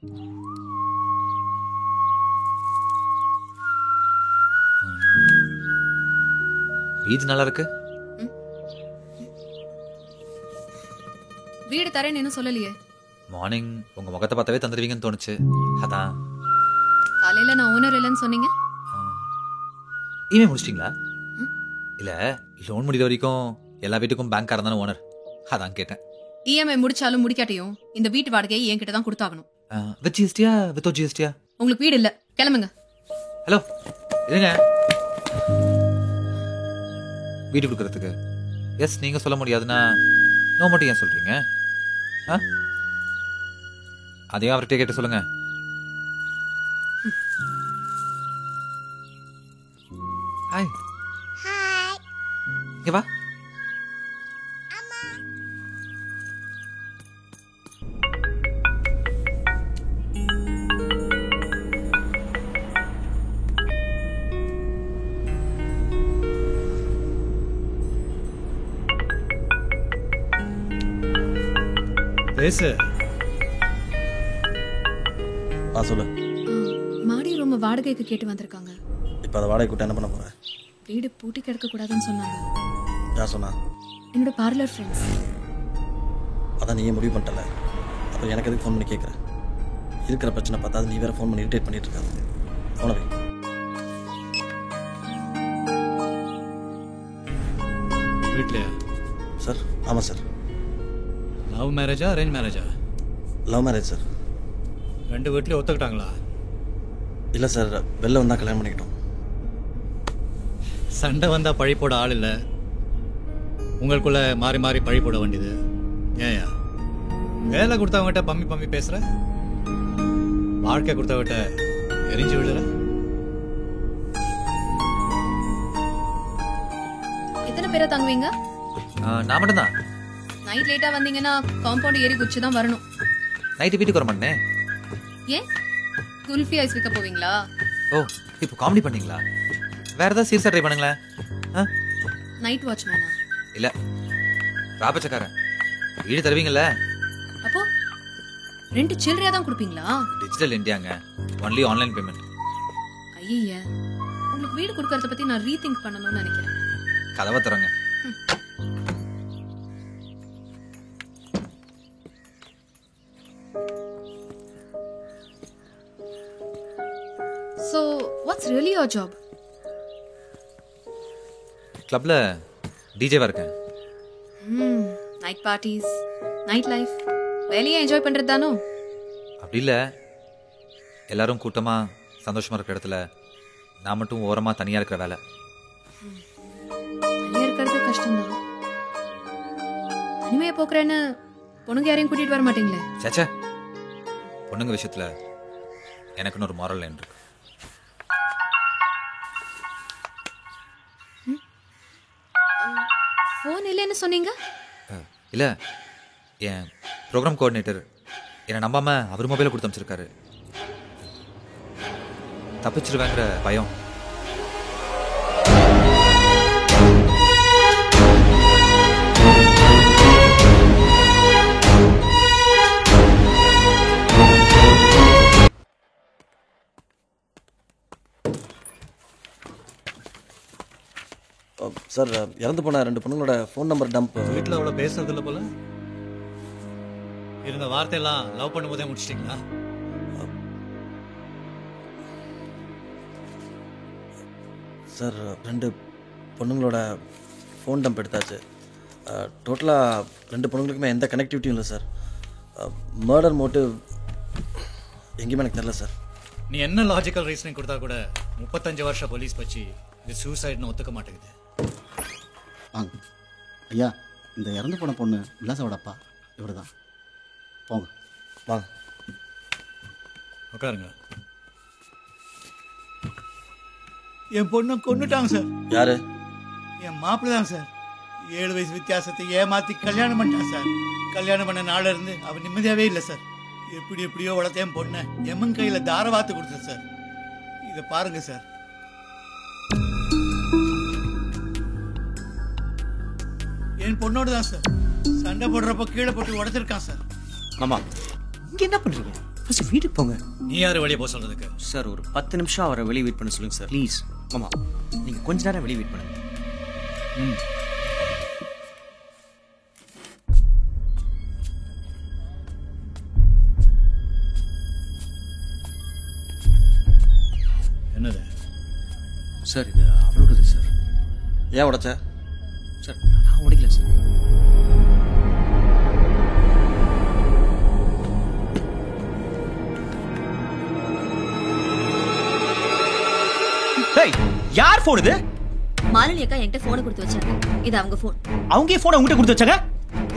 வீடு நல்லா இருக்கு. வீடு தரேன்னு என்ன சொல்லலையே. மார்னிங் உங்க முகத்தை பார்த்தாவே தந்துடுவீங்கன்னு தோணுச்சு. அதான் காலையில நான் ஓனர் இல்லைன்னு சொன்னீங்க. இமே முடிச்சிட்டீங்களா? இல்ல லோன் முடிகிற வரைக்கும் எல்லா வீட்டுக்கும் பேங்க்காரன் தானே ஓனர், அதான் கேட்டேன். இஎம்ஐ முடிச்சாலும் முடிக்காட்டியும் இந்த வீட்டு வாடகையை என்கிட்ட தான் கொடுத்தாகணும். வித் ஜிஎஸ்டியா வித்தவுட் ஜிஎஸ்டியா? உங்களுக்கு வீடு இல்ல, கிளம்புங்க. ஹலோ இருங்க. வீடு கொடுக்கறதுக்கு எஸ் நீங்க சொல்ல முடியாதுன்னா நோ மட்டும் ஏன் சொல்றீங்க? அதையும் அவர்கிட்ட கேட்டு சொல்லுங்க. ஹாய். ஹாய். இங்க வா. அம்மா. பேசு. சொல்லு. மாடி ரூம் வாடகைக்கு கேட்டு வந்திருக்காங்க. இப்போ அதை வாடகை கூட்ட என்ன பண்ண போற? வீடு பூட்டி கிடக்க கூடாதுன்னு சொன்னாங்க. யார் சொன்னா? என்னோட பார்லர் ஃப்ரெண்ட்ஸ். அதான் நீயே முடிவு பண்ணிட்டல, அப்புறம் எனக்கு எதுக்கு ஃபோன் பண்ணி கேட்குறேன்? இருக்கிற பிரச்சனை பார்த்தா நீ வேற ஃபோன் பண்ணி இரிட்டேட் பண்ணிட்டு இருக்காது. ஃபோனை வை. வீட்லையா? சார் ஆமாம் சார். லவ் மேரேஜா அரேஞ்ச் மேரேஜா? Love marriage sir. ரெண்டு வீட்லேயும் ஒத்துக்கிட்டாங்களா? இல்லை சார், வெளில வந்தால் கல்யாணம் பண்ணிக்கிட்டோம். சண்டை வந்தால் பழி போட ஆள் இல்லை, உங்களுக்குள்ள மாறி மாறி பழி போட வேண்டியது ஏயா? வேலை கொடுத்தவங்ககிட்ட பம்மி பம்மி பேசுற, வாழ்க்கை கொடுத்தவங்கிட்ட எரிஞ்சு விடுற. எத்தனை பேரை தங்குவீங்க? நான் மட்டும் தான். நைட் லேட்டா வந்தீங்கன்னா காம்பவுண்ட் ஏறி குச்சி தான் வரணும். நைட்டு வீட்டுக்கு வர மாட்டேன். ஏன் குல்ஃபி ஐஸ் விற்க போவீங்களா? ஓ இப்போ காமெடி பண்ணீங்களா? வேற ஏதாவது சீரியஸா ட்ரை பண்ணுங்களேன். நைட் வாட்ச்மேனா? இல்ல ராபச்சக்காரன். வீடு தருவீங்கல்ல? அப்போ ரெண்ட் சில்லறையா தான் கொடுப்பீங்களா? டிஜிட்டல் இந்தியாங்க, ஒன்லி ஆன்லைன் பேமெண்ட். ஐயா, உங்களுக்கு வீடு கொடுக்கறத பத்தி நான் ரீதிங்க் பண்ணணும்னு நினைக்கிறேன். கதவை தரங்க. So, what's really your job? கிளப்ல டிஜேவா இருக்கேன். நைட் பார்ட்டிஸ், நைட் லைஃப், வெளியே என்ஜாய் பண்றது தானோ? அப்படி இல்லை, எல்லாரும் கூட்டமா சந்தோஷமா இருக்கிற இடத்துல நான் மட்டும் ஓரமா தனியா இருக்கிற வேலை. தனியா இருக்கிறது கஷ்டம்தான். தனிமையை போக்குறேன்னு பொண்ணுங்க யாரையும் கூட்டிட்டு வர மாட்டீங்களே? சேச்சா, பொண்ணுங்க விஷயத்துல எனக்குன்னு ஒரு மாரல் லைன் இருக்கு. ஃபோன் இல்லைன்னு சொன்னீங்க? இல்லை, என் ப்ரோக்ராம் கோஆர்டினேட்டர் என்னை நம்பாம அவர் மொபைலை கொடுத்து அமைச்சிருக்காரு. தப்பிச்சிருவேங்கிற பயம். சார், இறந்து போன 2 பொண்ணுங்களோட ஃபோன் நம்பர் டம்ப். வீட்டில் அவ்வளோ பேசுறது இல்லை போல. இருந்த வார்த்தையெல்லாம் லவ் பண்ணும்போதே முடிச்சிட்டிங்களா? சார், 2 பொண்ணுங்களோட ஃபோன் டம்ப் எடுத்தாச்சு. டோட்டலாக 2 பொண்ணுங்களுக்குமே எந்த கனெக்டிவிட்டியும் இல்லை சார். மர்டர் மோட்டிவ் எங்கேயுமே எனக்கு தெரியல சார். நீ என்ன லாஜிக்கல் ரீசனிங் கொடுத்தா கூட 35 வருஷம் போலீஸ் பச்சு இது சூசைட்னு ஒத்துக்க மாட்டேங்குது. வாங்க ஐயா, இந்த இறந்து போன பொண்ணு விலாசோட அப்பா இவர் தான். போங்க வாங்க உட்காருங்க. என் பொண்ணை கொண்டுட்டாங்க சார். யாரு? என் மாப்பிள்ள தான் சார். 7 வயசு வித்தியாசத்தை ஏமாற்றி கல்யாணம் பண்ணிட்டான் சார். கல்யாணம் பண்ண நாளில் இருந்து அவன் நிம்மதியாகவே இல்லை சார். எப்படியோ வளர்த்தேன் பொண்ணை எம்மன் கையில் தாரவாத்து கொடுத்தேன் சார். இதை பாருங்க சார். என் பொண்ணோடு தான் சார். சண்டை போடுறப்ப கீழே போட்டு உடைச்சிருக்கான் சார். மாமா, இங்கே என்ன பண்ணுறீங்க? ஃபர்ஸ்ட் வீட்டுக்கு போங்க. நீ யாரு வெளியே போக சொல்றதுக்கு? சார் ஒரு 10 நிமிஷம் அவரை வெளியே வெயிட் பண்ண சொல்லுங்க சார் ப்ளீஸ். ஆமா நீங்க கொஞ்ச நேரம் வெளியே வெயிட் பண்ணுங்க. என்னது சார் இது அவளோடது சார். ஏன் உடைச்ச? சார் நான் உடைக்கல சார். டேய் யார் போன் இது? மாலினி அக்கா என்கிட்ட போனை கொடுத்து வச்சாங்க. இது அவங்க போன். அவங்க போன் உங்ககிட்ட கொடுத்து வச்சாங்க?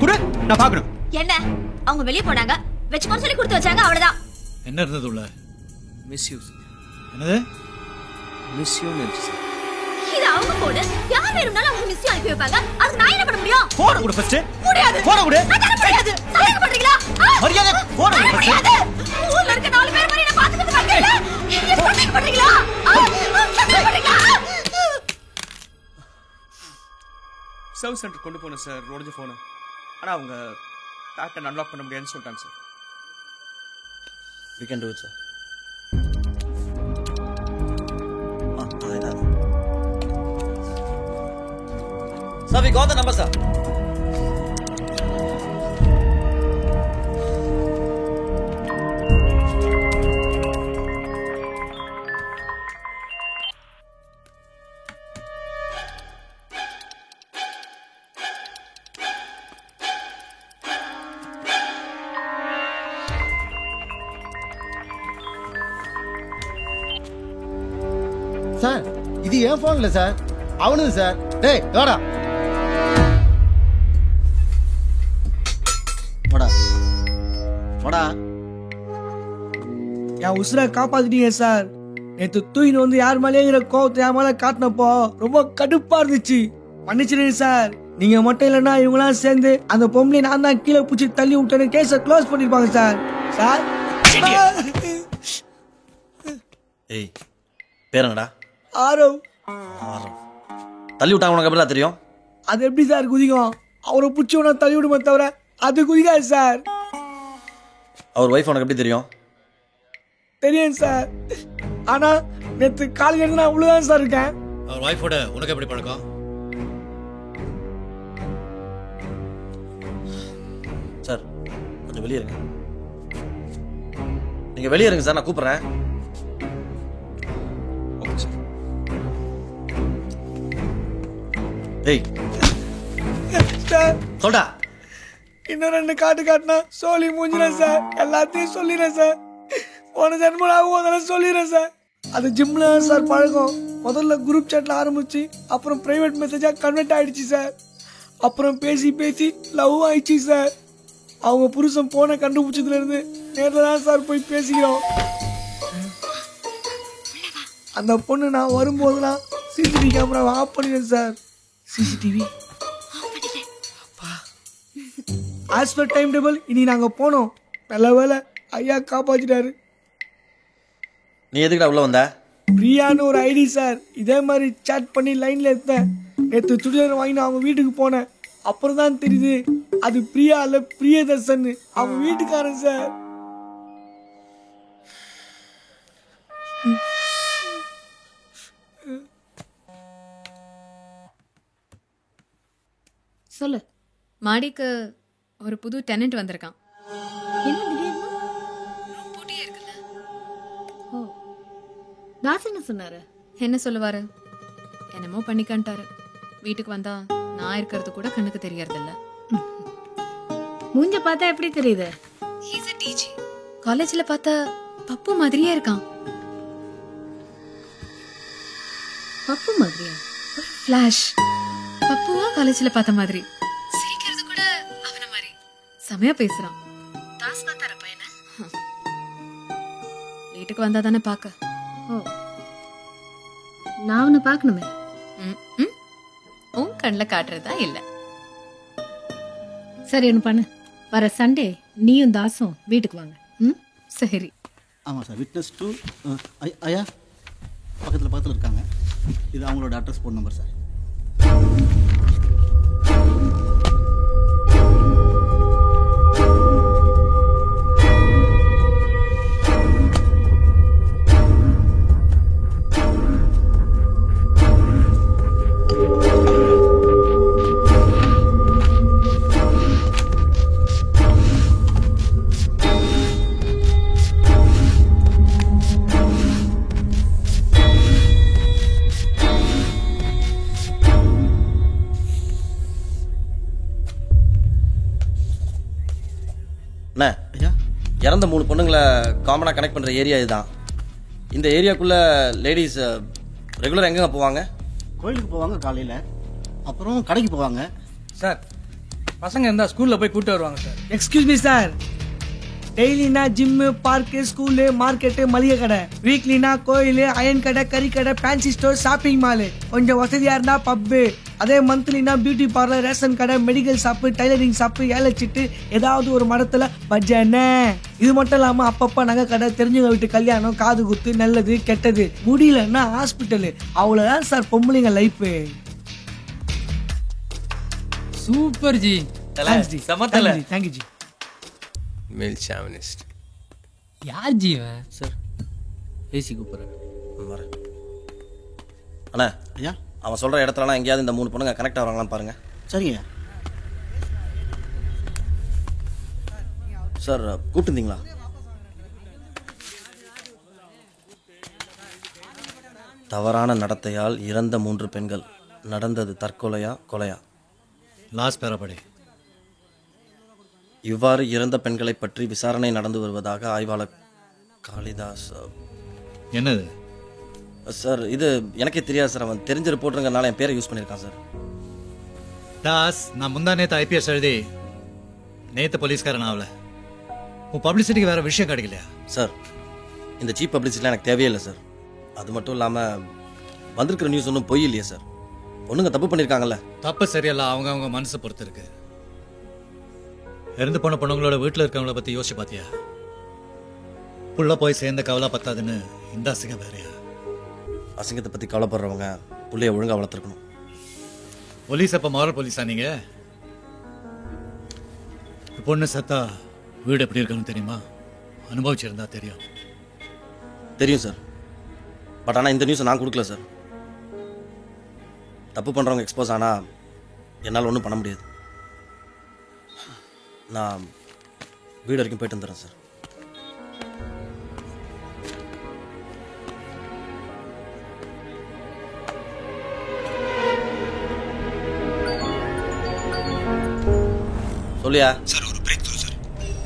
குடு நான் பார்க்கணும். என்ன அவங்க வெளியே போனாங்க, வெச்சுக்கோன்னு சொல்லி கொடுத்து வச்சாங்க, அவ்வளவுதான். என்ன இருந்தது உள்ள? Miss you. என்னது மிஸ் யூ இருந்துச்சு சார். இது அவங்க போன். யார் வேணும்னாலும் அவங்க மிஸ் அனுப்பி வைப்பாங்க. அதுக்கு நான் என்ன பண்ண முடியும்? போன் கொடு ஃபர்ஸ்ட். முடியாது. போன் கொடு. நான் தர முடியாது. சந்தேகம் பண்றீங்களா? மரியாதை போன் கொடு ஃபர்ஸ்ட். ஊர்ல இருக்க 4 பேர் மாதிரி என்ன பாத்துக்கிட்டு இருக்கீங்க. என்ன சந்தேகம் பண்றீங்களா? சந்தேகம் பண்றீங்களா? சர்வீஸ் சென்டர் கொண்டு போனேன் சார் உடைஞ்ச போனை. ஆனா அவங்க பேட்டர்ன் அன்லாக் பண்ண முடியாதுன்னு சொல்லிட்டாங்க sir. We can do it, sir. Sir, we got the number, sir. Sir இது என் ஃபோன் இல்லை சார், அவனுது சார். டேய் வாடா வாடா வாடா. என் உசுரை காப்பாத்திட்டீங்க சார். நேற்று தூக்கின்னு வந்து யார் மேலேங்கிற கோவத்தை என் மேலே காட்டினப்போ ரொம்ப கடுப்பா இருந்துச்சு. மன்னிச்சிடுங்க சார். நீங்க மட்டும் இல்லைன்னா இவங்களாம் சேர்ந்து அந்த பொம்பளை நான் தான் கீழே பிடிச்சி தள்ளி விட்டேன்னு கேஸை க்ளோஸ் பண்ணிருப்பாங்க சார். சார் ஏய் பேர் என்னடா? ஆரவ். தள்ளி விட்டாங்க உனக்கு எப்படி தெரியும்? அது எப்படி சார் குதிக்கும்? அவரை பிடிச்சி உடனே தள்ளி விடுமே தவிர அது குதிக்காது சார். அவர் ஒய்ஃப் உனக்கு எப்படி தெரியும்? தெரியும் சார். ஆனா நேற்று காலையில இருந்து நான் உள்ளதான் சார் இருக்கேன். அவர் ஒய்ஃபோட உனக்கு எப்படி பழக்கம்? சார் கொஞ்சம் வெளியே இருங்க. நீங்க வெளியே இருங்க சார், நான் கூப்பிடுறேன். Okay sir. ஏய் சார் சொல்டா. இன்னும் 2 காட்டு காட்டினா சொல்லி மூஞ்சினேன் சார். எல்லாத்தையும் சொல்லிடுறேன் சார். போன ஜென்மம் ஆகும் அதெல்லாம் சொல்லிடுறேன் சார். அது ஜிம்ல சார் பழக்கம். முதல்ல குரூப் சாட்ல ஆரம்பிச்சு அப்புறம் பிரைவேட் மெசேஜா கன்வெர்ட் ஆயிடுச்சு சார். அப்புறம் பேசி பேசி லவ் ஆயிடுச்சு சார். அவங்க புருஷன் போனை கண்டுபிடிச்சதுல இருந்து நேரில் தான் சார் போய் பேசிக்கிறோம். அந்த பொண்ணு நான் வரும்போதெல்லாம் சிசிடிவி கேமரா ஆஃப் பண்ணிடுறேன் sir. CCTV as per time table இனி நாங்க போனோம். நல்ல வேலை ஐயா காப்பாத்திட்டாரு. நீ எதுக்குடா உள்ள வந்த? பிரியான்னு ஒரு ஐடி சார். இதே மாதிரி சாட் பண்ணி லைன்ல எடுத்தேன். நேற்று சுடிதார் வாங்கி நான் அவங்க வீட்டுக்கு போனேன். அப்புறம் தான் தெரியுது அது பிரியா இல்ல பிரியதர்சன் அவங்க வீட்டுக்காரன் சார். சொல்லு. மாடிக்கு ஒரு புது டெனன்ட் வந்திருக்கான். என்ன திடீர்னு? போட்டியே இருக்குல்ல. ஓ தாஸ் என்ன சொன்னாரு? என்ன சொல்லுவாரு? என்னமோ பண்ணிக்கன்ட்டாரு. வீட்டுக்கு வந்தா நான் இருக்கிறது கூட கண்ணுக்கு தெரியறது இல்ல. மூஞ்ச பார்த்தா எப்படி தெரியுது? He's a DJ. காலேஜ்ல பார்த்தா பப்பு மாதிரியே இருக்கான். பப்பு மாதிரியா? ஒரு ஃபிளாஷ். பப்புவா காலேஜ்ல பார்த்த மாதிரி. சிரிக்கிறது கூட அவன மாதிரி. செமையா பேசுறான். தாஸ் பார்த்தார பையனா? வீட்டுக்கு வந்தா தானே பாக்க. ஓ நான் அவனை பார்க்கணுமே. உன் கண்ணில் காட்டுறதா இல்ல. சரி ஒன்று பண்ணு. வர சண்டே நீயும் தாசும் வீட்டுக்கு வாங்க. ம் சரி. ஆமாம் சார். விட்னஸ் டூ ஐயா பக்கத்தில் இருக்காங்க. இது அவங்களோட அட்ரஸ் ஃபோன் நம்பர் சார். அண்ணே ஐயா இறந்த 3 பொண்ணுங்களை காமனாக கனெக்ட் பண்ணுற ஏரியா இதுதான். இந்த ஏரியாக்குள்ளே லேடிஸ் ரெகுலர் எங்கெங்க போவாங்க? கோயிலுக்கு போவாங்க காலையில், அப்புறம் கடைக்கு போவாங்க. சார் பசங்க இருந்தால் ஸ்கூலில் போய் கூப்பிட்டு வருவாங்க சார். எக்ஸ்கியூஸ் மீ சார், டெய்லினா ஜிம்மு, பார்க்கு, ஸ்கூலு, மார்க்கெட்டு, மளிகை கடை. வீக்லினா கோயில், அயன் கடை, கறி கடை, ஃபேன்சி ஸ்டோர், ஷாப்பிங் மாலு. கொஞ்சம் வசதியாக இருந்தால் பப்பு. அதே மந்த்லினா பியூட்டி பார்லர், ரேஷன் கடை, மெடிக்கல் ஷாப்பு, டைலரிங் ஷாப்பு, ஏலச்சிட்டு, ஏதாவது ஒரு மடத்தில் பஜனை. இது மட்டும் இல்லாமல் அப்பப்போ நகை கடை, தெரிஞ்சவங்க வீட்டு கல்யாணம், காது குத்து, நல்லது கெட்டது, முடியலன்னா ஹாஸ்பிட்டலு. அவ்வளோதான் சார் பொம்பளைங்க life. Super ji. Thanks ji. சமத்தல. தேங்க்யூ ஜி. Male chauvinist. யார் ஜி இவன்? சார் ஏசி கூப்பிட்றேன். வரேன். அண்ணா ஐயா அவன் சொல்கிற இடத்துலலாம் எங்கேயாவது இந்த 3 பொண்ணுங்க கனெக்ட் ஆகிறாங்களான்னு பாருங்கள். சரிங்க. சார் கூப்பிட்டுருந்தீங்களா? தவறான நடத்தையால் இறந்த 3 பெண்கள். நடந்தது தற்கொலையா கொலையா? லாஸ்ட் பேரப்படி. இவ்வாறு இறந்த பெண்களை பற்றி விசாரணை நடந்து வருவதாக ஆய்வாளர் காளிதாஸ். என்னது சார்? இது எனக்கே தெரியாது சார். அவன் தெரிஞ்ச ரிப்போர்ட்டுங்கிறனால என் பேரை யூஸ் பண்ணியிருக்கான் சார். தாஸ், நான் முந்தா நேற்று ஐபிஎஸ் எழுதி நேற்று போலீஸ்காரன் ஆகல. உன் பப்ளிசிட்டிக்கு வேற விஷயம் கிடைக்கலையா? சார் இந்த சீப் பப்ளிசிட்டிலாம் எனக்கு தேவையே இல்லை சார். அது மட்டும் இல்லாமல் வந்திருக்கிற நியூஸ் ஒன்றும் பொய் இல்லையா சார்? பொண்ணுங்க தப்பு பண்ணியிருக்காங்கல்ல. தப்பு சரியல்ல, அவங்க மனசை பொறுத்து இருக்கு. இறந்து போன பொண்ணுங்களோட வீட்டில் இருக்கவங்கள பற்றி யோசிச்சு பார்த்தியா? புள்ள போய் சேர்ந்த கவலை பத்தாதுன்னு இந்த அசிங்கம் வேறையா? அசிங்கத்தை பற்றி கவலைப்படுறவங்க புள்ளைய ஒழுங்காக வளர்த்துருக்கணும். போலீஸ் அப்போ மாரல் போலீஸா நீங்க? பொண்ணு சத்தா வீடு எப்படி இருக்குன்னு தெரியுமா? அனுபவிச்சிருந்தா தெரியும். தெரியும் சார். பட் ஆனால் இந்த நியூஸை நான் கொடுக்கல சார். தப்பு பண்ணுறவங்க எக்ஸ்போஸ் ஆனால் என்னால் ஒன்றும் பண்ண முடியாது. நான் வீடு வரைக்கும் போயிட்டு வந்துடுறேன் சார். சொல்லியா சார்? ஒரு பிரேக் த்ரூ சார்.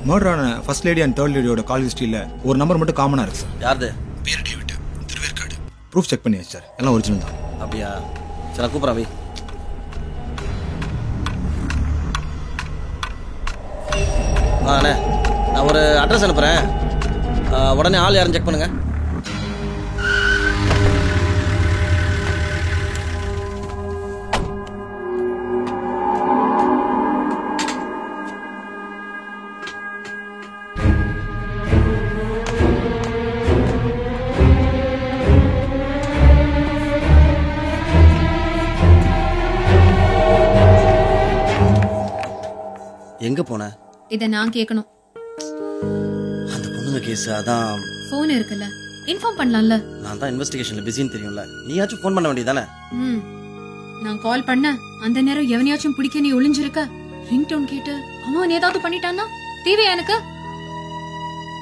மர்டரான ஃபர்ஸ்ட் லேடி அண்ட் தேர்ட் லேடியோட கால் ஹிஸ்ட்ரியில் ஒரு நம்பர் மட்டும் காமனாக இருக்கு சார். யாருது? பேர் டேவிட், திருவேற்காடு. ப்ரூஃப் செக் பண்ணியாச்சு சார், எல்லாம் ஒரிஜினல் தான். அப்படியா? சரி கூப்பிட்றேன் வை. அண்ணே நான் ஒரு அட்ரஸ் அனுப்புகிறேன், உடனே ஆள் யாரும் செக் பண்ணுங்க. எங்க போன? இதை நான் கேட்கணும். அந்த பொண்ணுங்க கேஸ் அதான். போன் இருக்குல்ல, இன்ஃபார்ம் பண்ணலாம்ல. நான் தான் இன்வெஸ்டிகேஷன்ல பிஸின்னு தெரியும்ல, நீயாச்சும் ஃபோன் பண்ண வேண்டியதானே? நான் கால் பண்ண அந்த நேரம் எவனையாச்சும் பிடிக்க நீ ஒளிஞ்சிருக்க. ரிங் டோன் கேட்டு அவன் ஏதாவது பண்ணிட்டான்னா தேவையா எனக்கு?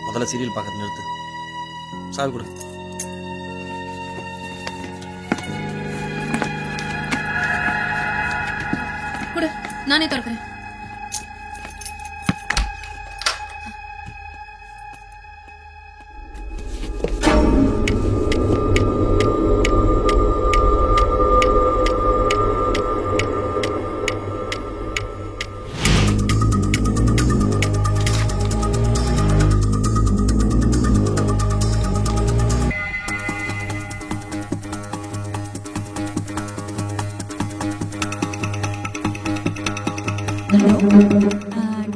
முதல்ல சீரியல் பார்க்கறது நிறுத்து. சாவி கொடு. கொடு, நானே திறக்கிறேன்.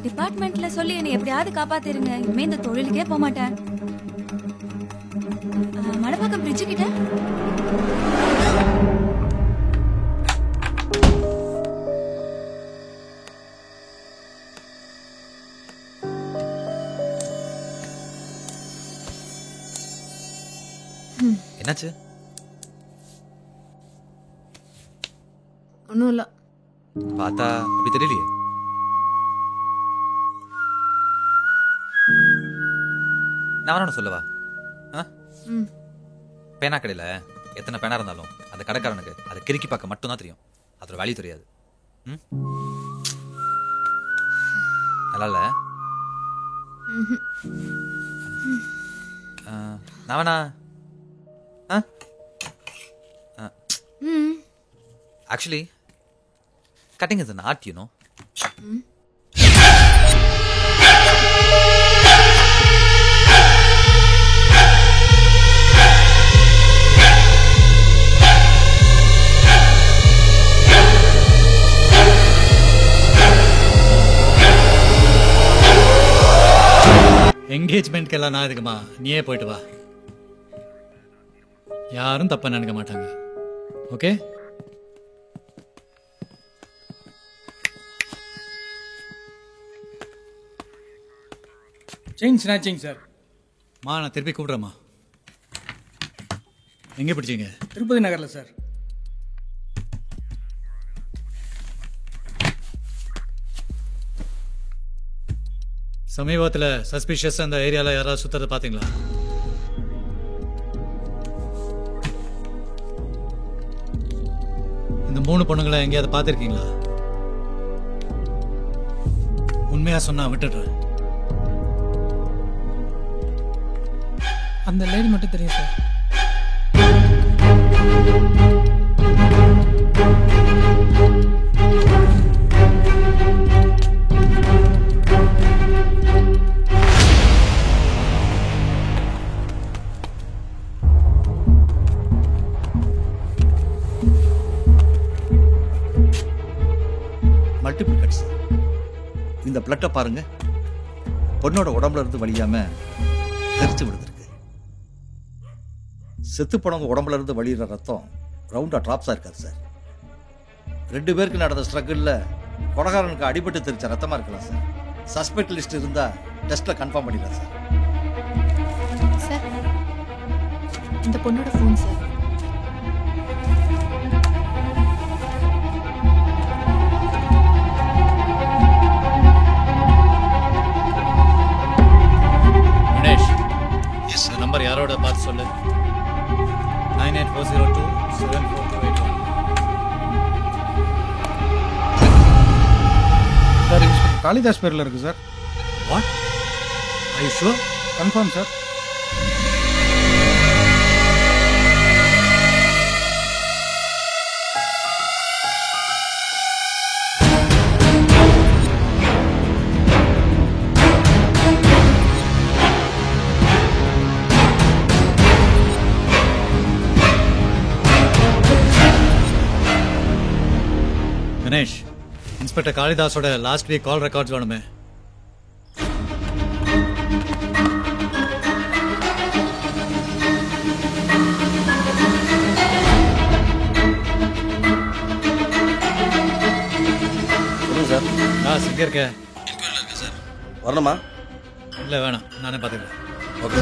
டிபார்ட்மெண்ட்ல சொல்லி என்னை எப்படியாவது காப்பாத்திருங்க. இனிமே இந்த தொழிலுக்கே போக மாட்டேன். மடப்பாக்கம் பிரிட்ஜு கிட்ட என்னாச்சு? ஒன்றும் இல்லை. பார்த்தா அப்படி தெரியலையே. நான் வேணும் சொல்லவா? பேனா கடையில் எத்தனை பேனா இருந்தாலும் அந்த கடைக்காரனுக்கு அதை கிறுக்கி பார்க்க மட்டும்தான் தெரியும், அதோட வேல்யூ தெரியாது. நல்லா இல்லை. நான் வேணா actually cutting is an art, you know. என்கேஜ்மெண்ட்க்கெல்லாம் நான் இருக்குமா, நீயே போயிட்டு வா. யாரும் தப்பா நினைக்க மாட்டாங்க. ஓகே? Chain snatching sir. நான் திருப்பி கூப்பிட்றேம்மா. எங்கே பிடிச்சிங்க? திருப்பதி நகரில் சார். சமீபத்தில் சஸ்பிஷியஸ் அந்த ஏரியாவில் யாராவது சுற்றுறத பார்த்தீங்களா? இந்த 3 பொண்ணுங்களை எங்கேயாவது பார்த்துருக்கீங்களா? உண்மையாக சொன்னா விட்டுடுறேன். அந்த லேடி மட்டும் தெரியும் சார். Multiple cuts. இந்த பிளட்டை பாருங்க. பொண்ணோட உடம்புல இருந்து வழியாம தெரிச்சு விடுதிருக்கு. செத்து போனவங்க உடம்புல இருந்து வழியிற ரத்தம் ரவுண்டா டிராப்ஸா இருக்காது சார். 2 பேருக்கு நடந்த ஸ்ட்ரகிள்ல கொடகாரனுக்கு அடிபட்டு தெரிச்ச ரத்தமா இருக்கலாம் சார். சஸ்பெக்ட் லிஸ்ட் இருந்தா டெஸ்ட்ல கன்ஃபார்ம் பண்ணிடலாம் சார். சார், இந்த பொண்ணோட ஃபோன் சார். நம்பர் யாரோட பார்த்து சொல்லு. 9840274281. சார், இன்ஸ்பெக்டர் காளிதாஸ் பேரில் இருக்கு sir. What? I sure? Confirm sir. Ganesh, inspector காளிதாஸோட லாஸ்ட் வீக் கால் ரெக்கார்ட்ஸ் வேணுமே. சார். எங்கே இருக்க? சார் வரணுமா? இல்லை வேணாம், நானே பார்த்துக்கிறேன். ஓகே.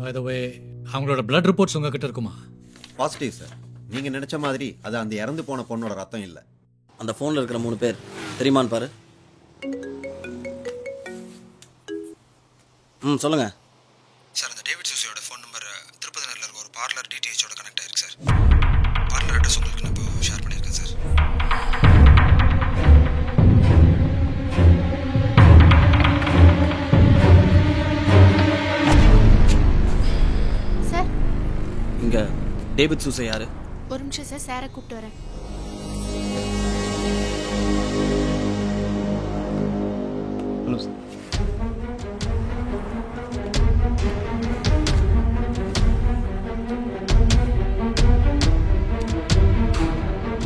By the way, அவங்களோட blood reports உங்ககிட்ட இருக்குமா? Positive sir. நீங்க நினைச்ச மாதிரி அது அந்த இறந்து போன பொண்ணோட ரத்தம் இல்லை. அந்த ஃபோனில் இருக்கிற 3 பேர் தெரியுமான்னு பாரு. சொல்லுங்க சார். அந்த டேவிட் சூசியோட ஃபோன் நம்பர் திருப்பதி நகரில் இருக்க ஒரு பார்லர் டிடிஹெச்சோட கனெக்ட் ஆயிருக்கு சார். பார்லர் அட்ரஸ் உங்களுக்கு நான் இப்போ ஷேர் பண்ணியிருக்கேன் சார். சார், இங்க டேவிட் சூசை யாரு? ஒரு நிமிஷம் சார், சாரை கூப்பிட்டு வரேன். Hello sir.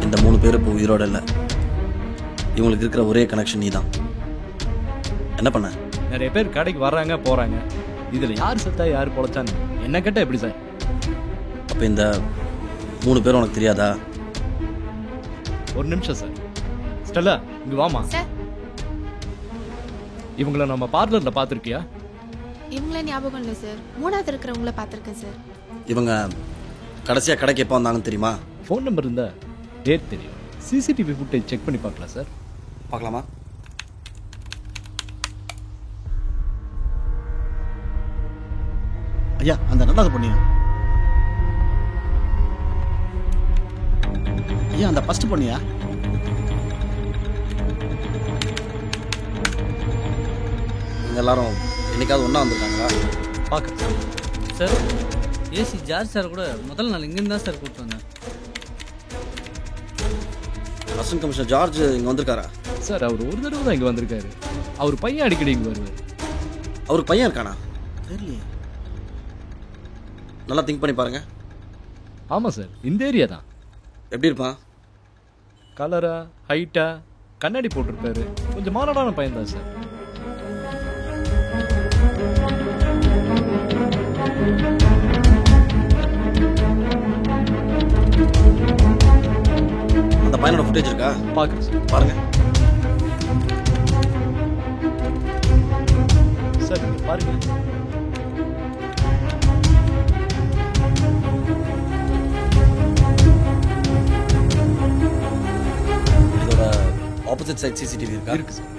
இந்த 3 பேர் இப்போ உயிரோட இல்லை. இவங்களுக்கு இருக்கிற ஒரே கனெக்ஷன் நீ தான். என்ன பண்ண? நிறைய பேர் கடைக்கு வர்றாங்க போறாங்க. இதுல யார் செத்தா யார் பொழைச்சான்னு என்ன கேட்டா எப்படி சார்? அப்ப இந்த 3 பேரும் உனக்கு தெரியாதா? ஒரு நிமிஷம் சார். ஸ்டெல்லா, இங்க வாமா. இவங்கள நம்ம பார்லர்ல பாத்திருக்கியா? இவங்கள ஞாபகம் இல்லை சார். 3வது இருக்கிறவங்கள பார்த்துருக்கேன் சார். இவங்க கடைசியா கடைக்கு எப்போ வந்தாங்கன்னு தெரியுமா? ஃபோன் நம்பர் இருந்தா டேட் தெரியும். சிசிடிவி ஃபுட்டேஜ் செக் பண்ணி பார்க்கலாம் சார். பார்க்கலாமா? ஐயா அந்த ரெண்டாவது பொண்ணியா? ஐயா அந்த ஃபர்ஸ்ட் பொண்ணியா? இவங்க எல்லாரும் என்னைக்காவது ஒன்றா வந்திருக்காங்களா? பார்க்க சார் ஏசி ஜார்ஜ் சார் கூட முதல் நாள் இங்கேருந்து தான் சார் கூப்பிட்டு வந்தேன். அசிஸ்டன்ட் கமிஷனர் ஜார்ஜ் இங்கே வந்திருக்காரா? சார் அவர் ஒரு தடவை தான் இங்கே வந்திருக்காரு. அவர் பையன் அடிக்கடி இங்கே வருவார். அவருக்கு பையன் இருக்கானா? தெரியலையே. நல்லா திங்க் பண்ணி பாருங்க. ஆமாம் சார், இந்த ஏரியா தான். எப்படி இருப்பான்? கலரா, ஹைட்டா, கண்ணாடி போட்டிருப்பாரு. கொஞ்சம் மாறான பையன் தான் சார். அந்த பையனோட ஃபுட்டேஜ் இருக்கா? பார்க்குறேன் சார். பாருங்க சார், பாருங்க. இதோட ஆப்போசிட் சைட் சிசிடிவி இருக்கா? இருக்கு சார்.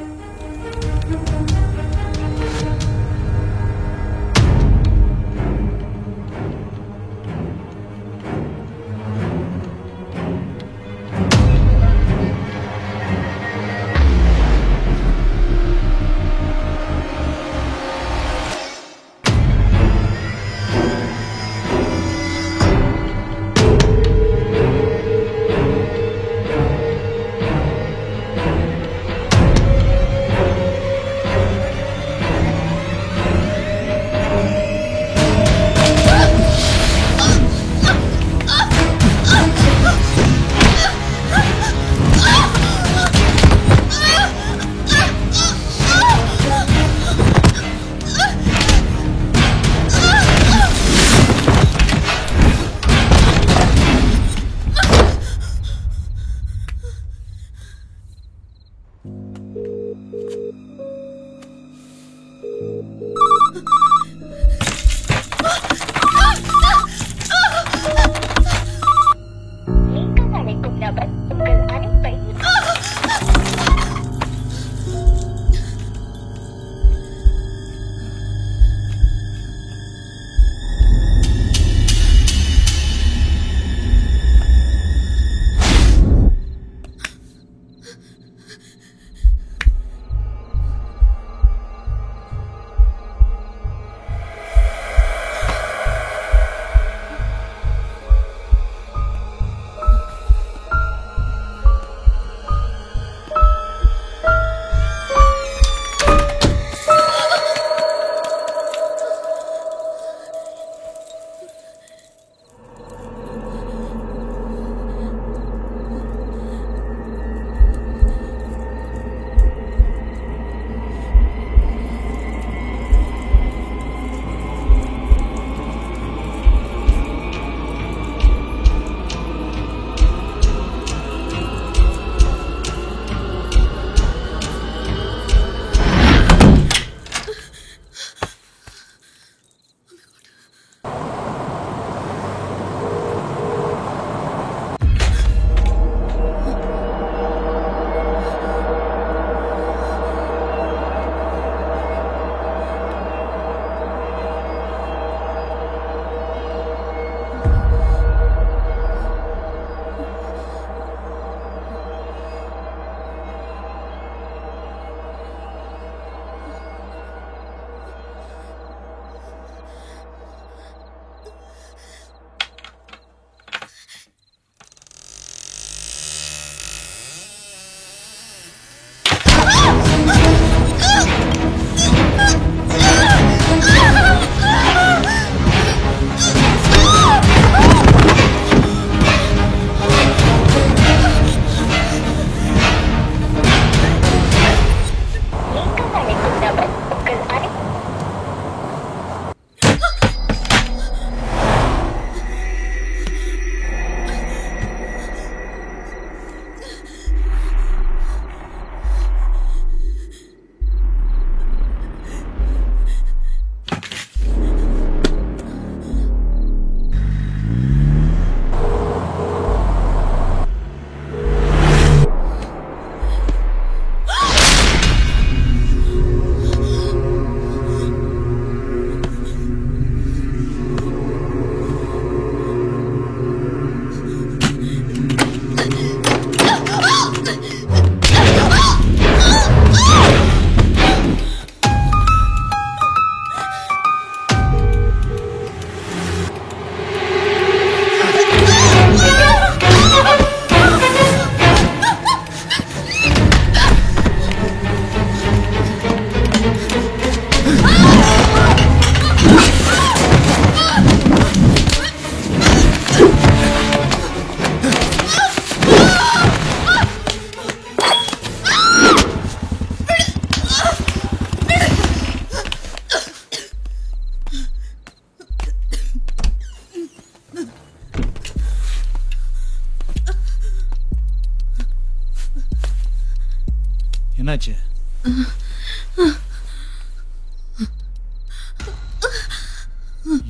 என்னாச்சு?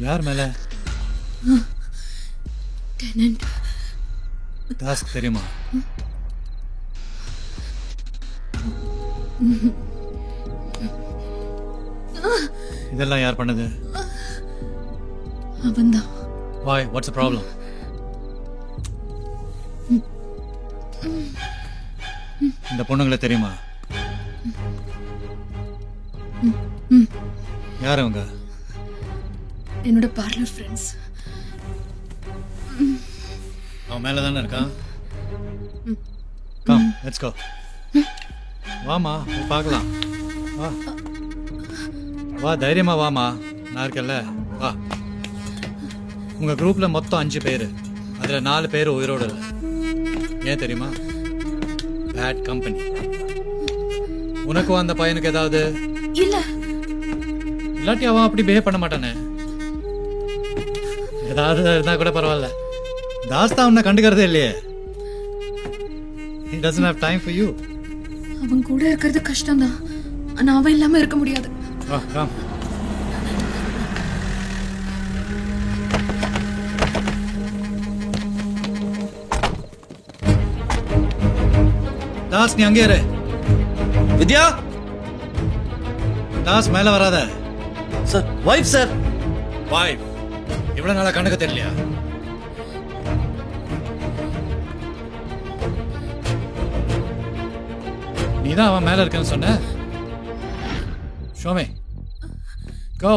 யார் மேல? டெனன்ட். தாஸ்க்கு தெரியுமா? இதெல்லாம் யார் பண்ணது? அவன்தான். Why? What's the problem? இந்த பொண்ணுங்களை தெரியுமா? யார் அவங்க? என்னோட பார்லர் ஃப்ரெண்ட்ஸ். அவன் மேல தானே இருக்கான். Come, let's go. வாமா, பார்க்கலாம். வா வா, தைரியமா வாமா, நான் இருக்கேன்ல. வா. உங்க குரூப்ல மொத்தம் 5 பேர், அதுல 4 பேர் உயிரோடு இல்லை. ஏன் தெரியுமா? Bad company. உனக்கும் அந்த பையனுக்கு ஏதாவது இல்ல? இல்லாட்டி அவன் அப்படி பிஹேவ் பண்ண மாட்டானே. ஏதாவது இருந்தா கூட பரவாயில்ல. தாஸ் தான் உன்னை கண்டுக்கிறதே இல்லையே. He doesn't have time for you. அவன் கூட இருக்கிறது கஷ்டம்தான், ஆனா அவன் இல்லாம இருக்க முடியாது. வா, come. தாஸ், நீ அங்கே இரு. வித்யா, தாஸ் மேல வராத. Sir, wife sir. வைஃப்? இவ்வளவு நாளா கணக்கு தெரியலையா? நீதான் அவன் மேல இருக்கன்னு சொன்ன. Show me. Go.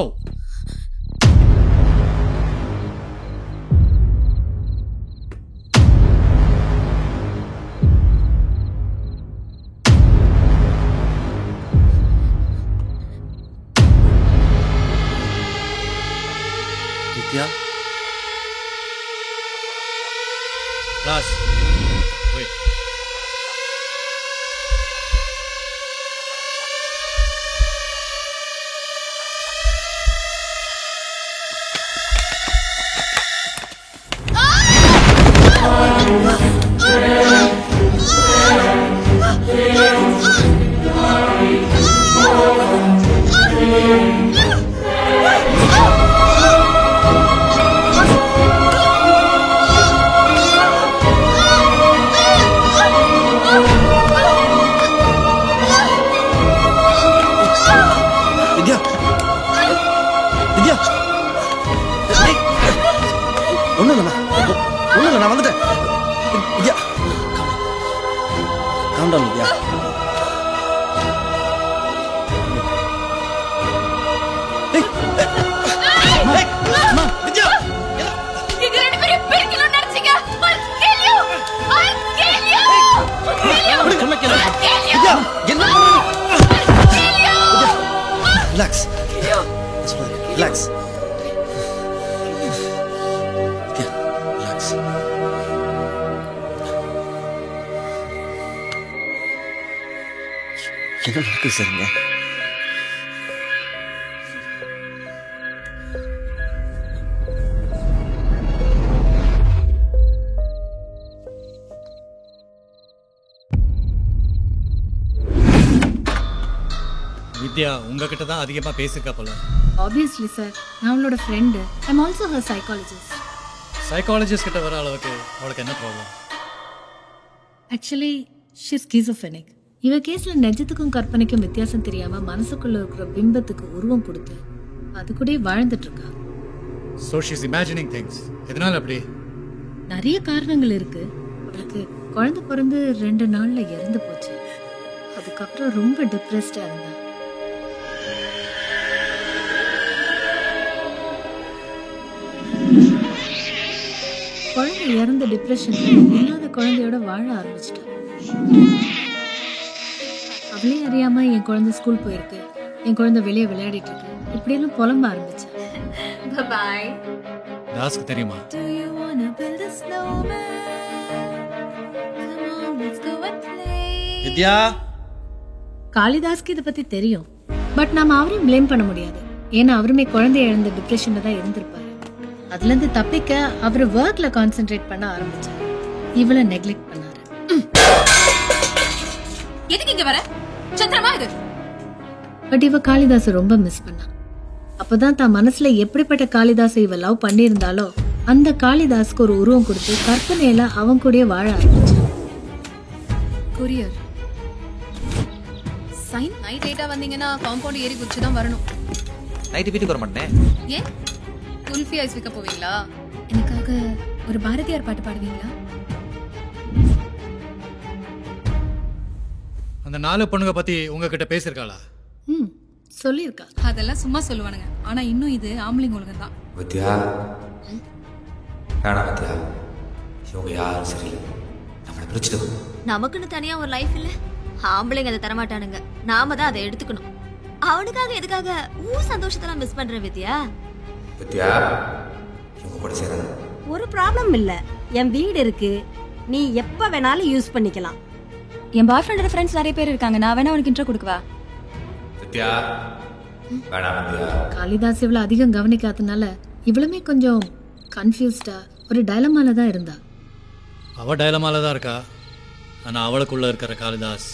வித்யா, தாஸ், wait. நான் வந்துட்டேன். Vidya, calm down Vidya. Relax, relax. என்ன நடக்குது சார்? வித்யா உங்ககிட்ட தான் அதிகமா பேசிருக்கா போல. ஆப்வியஸ்லி சார், நான் அவளோட friend. I am also her psychologist. Psychologist கிட்ட வர அளவுக்கு அவளுக்கு என்ன problem? Actually she is schizophrenic. இவ கேஸ்ல நிஜத்துக்கும் கற்பனைக்கும் வித்தியாசம் தெரியாம மனசுக்குள்ள இருக்கிற பிம்பத்துக்கு உருவம் கொடுத்து அது கூட வாழ்ந்துட்டு இருக்கா. So she's imagining things. எதனால அப்படி? நிறைய காரணங்கள் இருக்கு. அவளுக்கு குழந்தை பிறந்து 2 நாள்ல இறந்து போச்சு. அதுக்கப்புறம் ரொம்ப டிப்ரெஸ்டா இருந்தா. குழந்தை இறந்த டிப்ரெஷன்ல இல்லாத குழந்தையோட வாழ ஆரம்பிச்சிட்டா. அவளே அறியாம என் குழந்தை ஸ்கூல் போயிருக்கு, என் குழந்தை வெளியே விளையாடிட்டு இருக்கு, இப்படியெல்லாம் புலம்ப ஆரம்பிச்சேன். பாய். தாஸ்க்கு தெரியுமா? வித்யா, காளிதாஸ்க்கு இதை பத்தி தெரியும். பட் நாம அவரையும் பிளேம் பண்ண முடியாது. ஏன்னா அவருமே குழந்தை இழந்த டிப்ரெஷன்ல தான் இருந்திருப்பாரு. அதுல இருந்து தப்பிக்க அவரு ஒர்க்ல கான்சென்ட்ரேட் பண்ண ஆரம்பிச்சாரு. இவளை நெக்லெக்ட் பண்ணாரு. எதுக்கு இங்க வர? சத்திரமா இது. பட் இவ காளிதாஸை ரொம்ப மிஸ் பண்ணா. அப்பதான் தான் மனசுல எப்படிப்பட்ட காளிதாஸை இவ லவ் பண்ணியிருந்தாலோ அந்த காளிதாஸ்க்கு ஒரு உருவம் கொடுத்து கற்பனையில அவன் கூடயே வாழ ஆரம்பிச்சான். கொரியர் சைன் நைட் 8 வந்தீங்கன்னா காம்பவுண்ட் ஏறி குச்சி தான் வரணும். நைட்டு வீட்டுக்கு வர மாட்டேன். ஏன் குல்ஃபி ஐஸ் விற்க போவீங்களா? எனக்காக ஒரு பாரதியார் பாட்டு பாடுவீங்களா? அந்த 4 பொண்ணுங்க பத்தி உங்ககிட்ட பேசியிருக்காளா? சொல்லியிருக்கா. அதெல்லாம் சும்மா சொல்லுவானுங்க. ஆனா இன்னும் இது ஆம்பளைங்க உலகம் தான். வித்யா வேணாம் வித்யா, இவங்க யாரும் சரியில்லை, நம்மளை பிரிச்சுட்டு. நமக்குன்னு தனியா ஒரு லைஃப் இல்ல, ஆம்பளைங்க அதை தரமாட்டானுங்க, நாம தான் அதை எடுத்துக்கணும். அவனுக்காக எதுக்காக சந்தோஷத்தெல்லாம் மிஸ் பண்ற வித்யா? வித்யா இவங்க கூட சேராத. ஒரு ப்ராப்ளம் இல்ல, என் வீடு இருக்கு, நீ எப்ப வேணாலும் யூஸ் பண்ணிக்கலாம். என் பாய் ஃப்ரெண்டோட ஃப்ரெண்ட்ஸ் நிறைய பேர் இருக்காங்க, நான் வேணா உனக்கு இன்ட்ரோ கொடுக்கவா? வித்யா வேணாம் வித்யா. காளிதாஸ் இவ்வளவு அதிகம் கவனிக்காதனால இவ்வளவுமே கொஞ்சம் கன்ஃபியூஸ்டா ஒரு டைலமால தான் இருந்தா. அவ டைலமால தான் இருக்கா, ஆனா அவளுக்குள்ள இருக்கிற காளிதாஸ்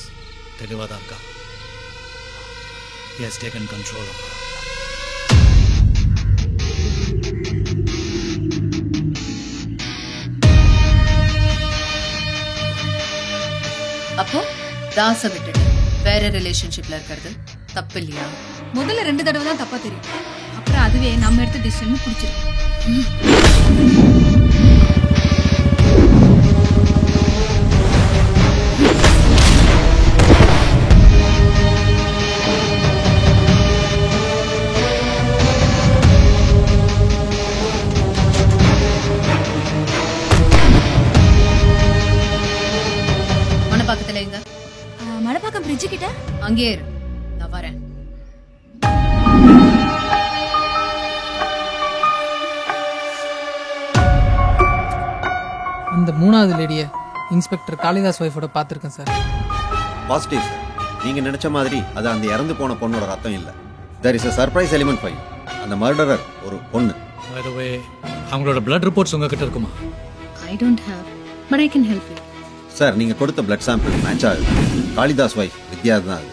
தெளிவா தான் இருக்கா. He has taken control of her. அப்போ தாச விட்டுட்டு வேற ரிலேஷன்ஷிப்ல இருக்கிறது தப்பு இல்லையா? முதல்ல 2 தடவை தான் தப்பா தெரியும், அப்புறம் அதுவே நம்ம எடுத்த டிசிஷன் பிடிச்சிடும். மணப்பாக்கத்துல எங்க? மணப்பாக்கம் பிரிட்ஜ் கிட்ட. அங்கே இரு, நான் வரேன். அந்த 3வது லேடியை இன்ஸ்பெக்டர் காளிதாஸ் ஒய்ஃபோட பார்த்துருக்கேன் சார். Positive sir. நீங்க நினைச்ச மாதிரி அது அந்த இறந்து போன பொண்ணோட ரத்தம் இல்ல. There is a surprise element for you. அந்த மர்டரர் ஒரு பொண்ணு. By the way, அவங்களோட blood reports உங்ககிட்ட இருக்குமா? I don't have, but I can help you. Sir, நீங்க கொடுத்த blood sample மேட்ச் ஆகுது. காளிதாஸ் வைஃப் வித்யா தான் அது.